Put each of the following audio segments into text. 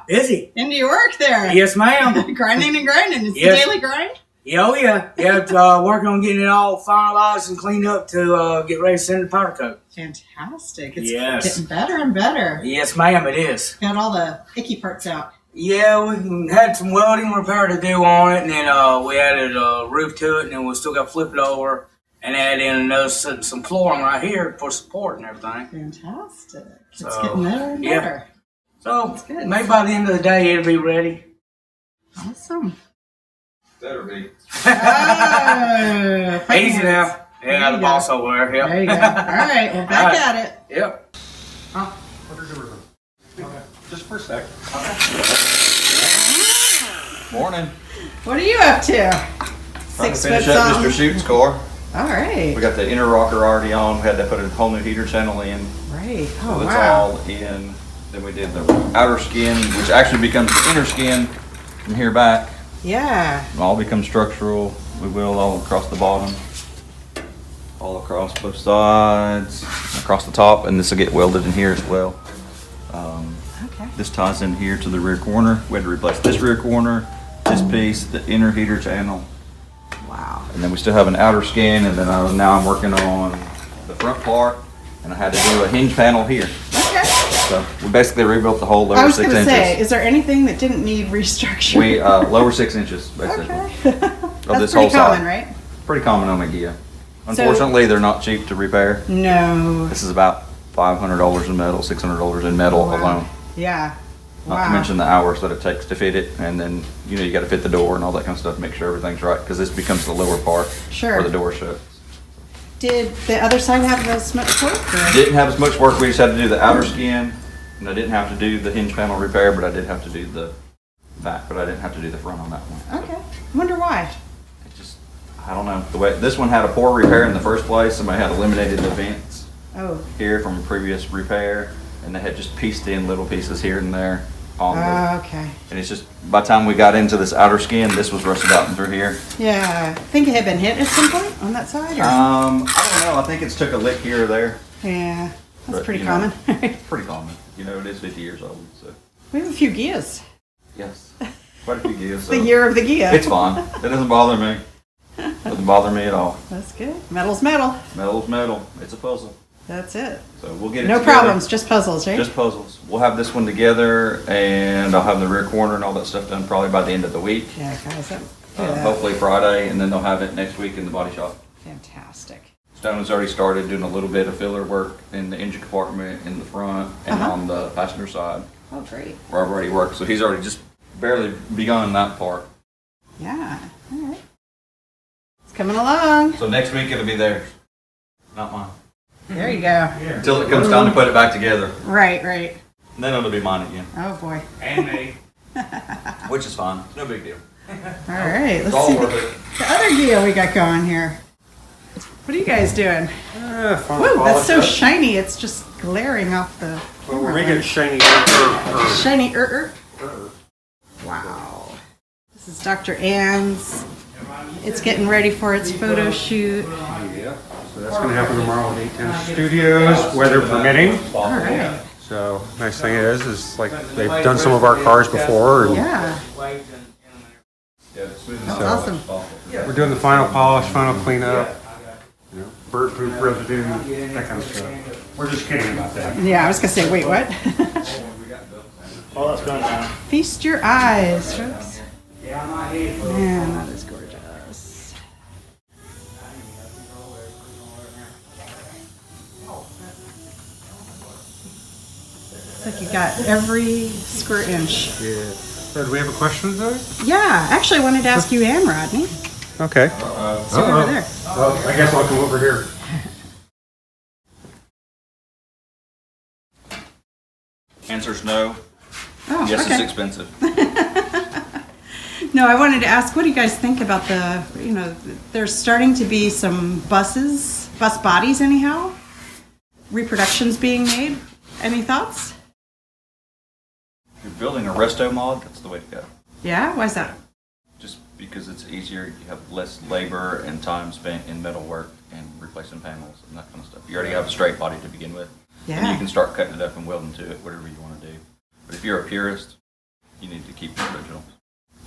Busy. Into your work there. Yes, ma'am. Grinding and grinding. It's Yes. the daily grind? Yeah, oh yeah. Yeah, working on getting it all finalized and cleaned up to get ready to send it to powder coat. Fantastic. It's Yes. getting better and better. Yes, ma'am, it is. Got all the icky parts out. Yeah, we had some welding repair to do on it, and then we added a roof to it, and then we still got to flip it over and add in another some flooring right here for support and everything. Fantastic. It's So, getting better and yeah. better. So That's good. maybe by the end of the day it'll be ready. Awesome. Better be. Easy now. There Yeah, you the boss over there. Yep. There you go. All right, well, back All right. at it. Yep. Just for a sec. Morning. What are you up to? Trying to 6 finish foot up something? Mr. Shoot's car. All right. We got the inner rocker already on. We had to put a whole new heater channel in. Right. So Oh, it's wow. all in. Then we did the outer skin, which actually becomes the inner skin from here back. Yeah. It all becomes structural. We will all across the bottom. All across both sides. Across the top. And this will get welded in here as well. Okay. This ties in here to the rear corner. We had to replace this rear corner, this piece, the inner heater channel. Wow. And then we still have an outer skin, and then now I'm working on the front part, and I had to do a hinge panel here. Okay. So we basically rebuilt the whole I lower was 6 going to inches. say, is there anything that didn't need restructuring? We lower 6 inches basically Okay. of That's this pretty whole common, side. right? Pretty common on a Gia. Unfortunately, they're not cheap to repair. No. This is about $500 in metal, $600 in metal Wow. alone. Yeah. Not to mention the hours that it takes to fit it, and then you got to fit the door and all that kind of stuff to make sure everything's right, because this becomes the lower part Sure. where the door shuts. Did the other side have as much work? Or? Didn't have as much work. We just had to do the outer skin, and I didn't have to do the hinge panel repair, but I did have to do the back, but I didn't have to do the front on that one. Okay. Wonder why. It just, I don't know. The way this one had a poor repair in the first place, somebody had eliminated the vents Oh. here from a previous repair, and they had just pieced in little pieces here and there on the. Okay. And it's just, by the time we got into this outer skin, this was rusted out through here. Yeah. I think it had been hit at some point on that side? Or? I don't know. I think it's took a lick here or there. Yeah. That's But, pretty you know, common. Pretty common. It is 50 years old, so. We have a few Gias. Yes. Quite a few Gias. So The year of the Gia. it's fine. It doesn't bother me. Doesn't bother me at all. That's good. Metal's metal. Metal's metal. It's a puzzle. That's it. So we'll get it No together. problems, just puzzles, right? Just puzzles. We'll have this one together, and I'll have the rear corner and all that stuff done probably by the end of the week. Yeah, guys. That, Hopefully Friday, and then they'll have it next week in the body shop. Fantastic. Stone has already started doing a little bit of filler work in the engine compartment in the front and on the passenger side, Oh, great. where I've already worked. So he's already just barely begun that part. Yeah. All right. It's coming along. So next week it'll be theirs, not mine. There you go. Until it comes time to put it back together. Right, right. And then it'll be mine again, Oh, boy. And me. which is fine. It's no big deal. All right. It's Let's all see worth the, it. the other Gia we got going here. What are you guys doing? Fun Whoa, that's so polish. shiny. It's just glaring off the Well, we're camera. making it shiny. Shiny Wow. This is Dr. Ann's. It's getting ready for its photo shoot. Yeah. So that's going to happen tomorrow at 810 Studios, weather permitting. All right. So nice thing is like they've done some of our cars before, and Yeah. Yeah, That's awesome. we're doing the final polish, final cleanup. Bird-proof residue, that kind of stuff. We're just kidding about that. Yeah, I was going to say, wait, what? Well, that's going down. Feast your eyes, folks. Man, that is gorgeous. It's like you got every square inch. Yeah. So do we have a question today? Yeah, actually, I wanted to ask you and Rodney. Okay. See over there. Well, I guess I'll come over here. Answer's no. Oh, Yes, okay. it's expensive. No, I wanted to ask, what do you guys think about there's starting to be some bus bodies anyhow? Reproductions being made? Any thoughts? If you're building a resto mod, that's the way to go. Yeah, why's that? Just because it's easier, you have less labor and time spent in metal work and replacing panels and that kind of stuff. You already have a straight body to begin with. And you Yeah. can start cutting it up and welding to it, whatever you want to do. But if you're a purist, you need to keep the originals.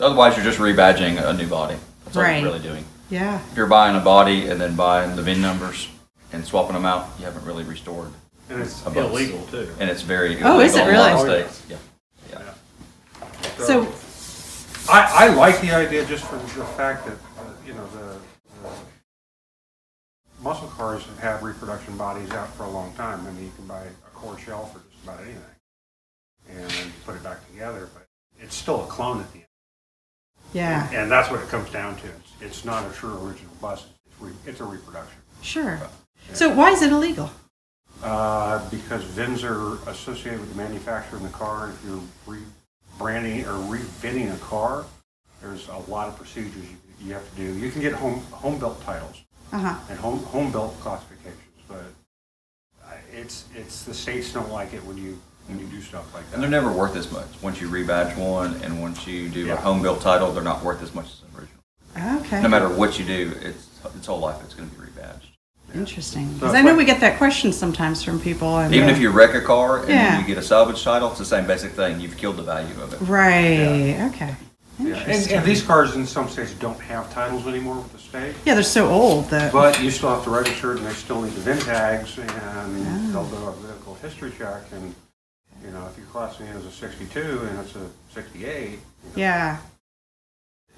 Otherwise, you're just rebadging a new body. That's all Right. you're really doing. Yeah. If you're buying a body and then buying the VIN numbers and swapping them out, you haven't really restored. And it's A bus. illegal too. And it's very Oh, illegal is it in a lot of really? states. Yeah. Yeah. So, I like the idea just for the fact that, you know, the muscle cars have reproduction bodies out for a long time. I mean, you can buy a core shell for just about anything. And then you put it back together, but it's still a clone at the end. yeah, And that's what it comes down to. It's not a true original bus. It's a reproduction. sure. So why is it illegal? Because VINs are associated with the manufacturer in the car. If you're rebranding or re-VINning a car, there's a lot of procedures you have to do. You can get home built titles Uh-huh. and home built classifications, but it's the states don't like it when you do stuff like And they're that. never worth as much. Once you rebadge one and once you do Yeah. a home built title, they're not worth as much as an original. Okay. No matter what you do, its whole life it's going to be rebadged. Interesting. So Because I know we get that question sometimes from people. And Even if you wreck a car and Yeah. you get a salvage title, it's the same basic thing. You've killed the value of it. Right. Okay. Yeah. Interesting. And these cars in some states don't have titles anymore with the state. Yeah, they're so old that. But you still have to register it, and they still need the VIN tags, and they'll do a vehicle history check, and, you know, if you're classing it as a 62 and it's a 68, you know, Yeah.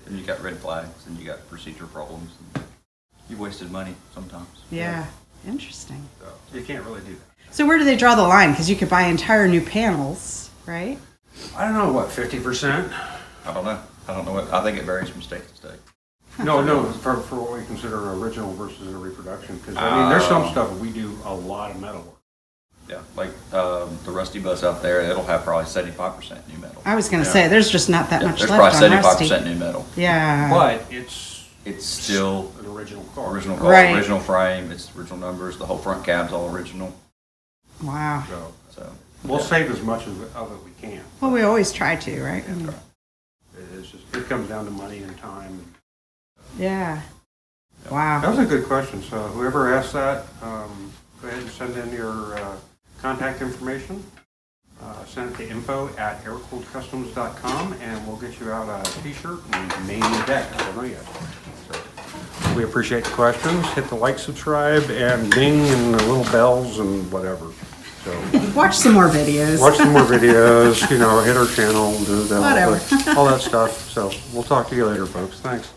And you got red flags and you got procedure problems. And you've wasted money sometimes. Yeah. Interesting. so you can't really do that. So where do they draw the line? Because you could buy entire new panels, right? I don't know, what, 50%? I don't know. I think it varies from state to state. No, for what we consider an original versus a reproduction, because, I mean, there's some stuff we do a lot of metal work. Yeah, like the Rusty bus out there, it'll have probably 75% new metal. I was going to Yeah. say, there's just not that Yeah, much there's left probably on Rusty. 75% new metal. Yeah. But it's It's still an original car. original car, Right. original frame, it's original numbers, the whole front cab's all original. Wow. So So we'll yeah. save as much of it we can. Well, we always try to, right? I mean, It comes down to money and time. yeah. That Wow. was a good question. So whoever asked that, go ahead and send in your contact information. Send it to info@airkooledcustoms.com, and we'll get you out a t-shirt and name the deck. I don't know yet. So we appreciate the questions. Hit the like, subscribe, and ding, and the little bells and whatever. So Watch some more videos. watch some more videos, you know, hit our channel, do that, Whatever. all that stuff. So we'll talk to you later, folks. Thanks.